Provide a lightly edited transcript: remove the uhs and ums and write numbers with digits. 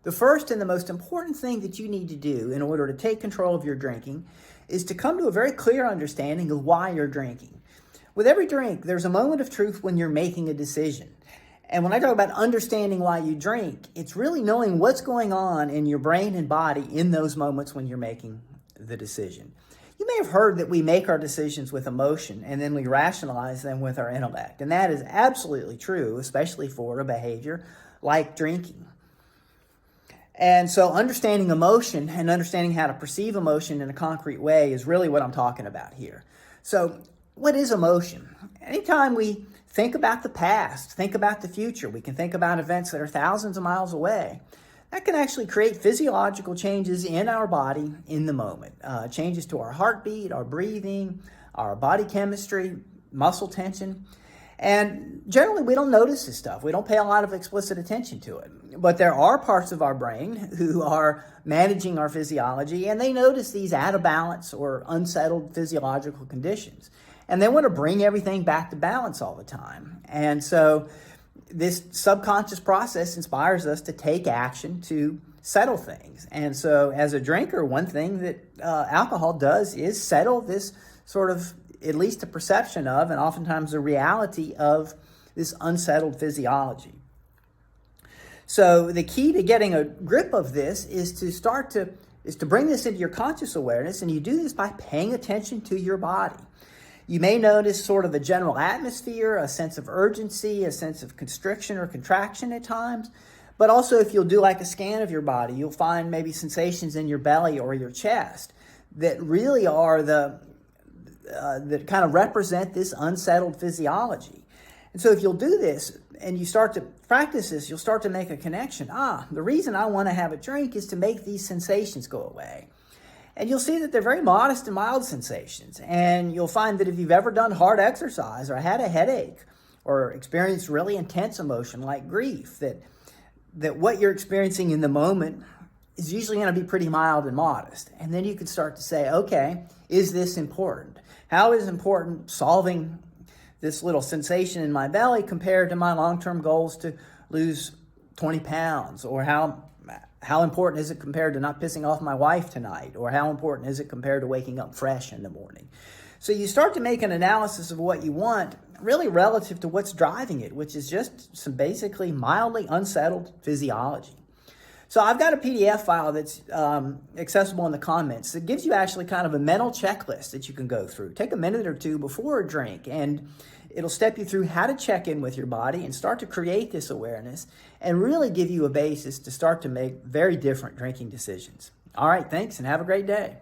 The first and the most important thing that you need to do in order to take control of your drinking is to come to a very clear understanding of why you're drinking. With every drink, there's a moment of truth when you're making a decision. And when I talk about understanding why you drink, it's really knowing what's going on in your brain and body in those moments when you're making the decision. You may have heard that we make our decisions with emotion and then we rationalize them with our intellect. And that is absolutely true, especially for a behavior like drinking. And so understanding emotion and understanding how to perceive emotion in a concrete way is really what I'm talking about here. So what is emotion? Anytime we think about the past, think about the future, we can think about events that are thousands of miles away. That can actually create physiological changes in our body in the moment. Changes to our heartbeat, our breathing, our body chemistry, muscle tension. And generally, we don't notice this stuff. We don't pay a lot of explicit attention to it. But there are parts of our brain who are managing our physiology, and they notice these out of balance or unsettled physiological conditions. And they want to bring everything back to balance all the time. And so this subconscious process inspires us to take action to settle things. And so as a drinker, one thing that alcohol does is settle this sort of, at least a perception of, and oftentimes a reality of, this unsettled physiology. So the key to getting a grip of this is to bring this into your conscious awareness, and you do this by paying attention to your body. You may notice sort of a general atmosphere, a sense of urgency, a sense of constriction or contraction at times. But also, if you'll do like a scan of your body, you'll find maybe sensations in your belly or your chest that really are that kind of represent this unsettled physiology. And so if you'll do this and you start to practice this, you'll start to make a connection. The reason I want to have a drink is to make these sensations go away. And you'll see that they're very modest and mild sensations. And you'll find that if you've ever done hard exercise or had a headache or experienced really intense emotion like grief, that what you're experiencing in the moment is usually going to be pretty mild and modest. And then you can start to say, okay, is this important? How is important solving this little sensation in my belly compared to my long-term goals to lose 20 pounds? Or how important is it compared to not pissing off my wife tonight? Or how important is it compared to waking up fresh in the morning? So you start to make an analysis of what you want, really relative to what's driving it, which is just some basically mildly unsettled physiology. So I've got a PDF file that's accessible in the comments that gives you actually kind of a mental checklist that you can go through. Take a minute or two before a drink, and it'll step you through how to check in with your body and start to create this awareness and really give you a basis to start to make very different drinking decisions. All right, thanks, and have a great day.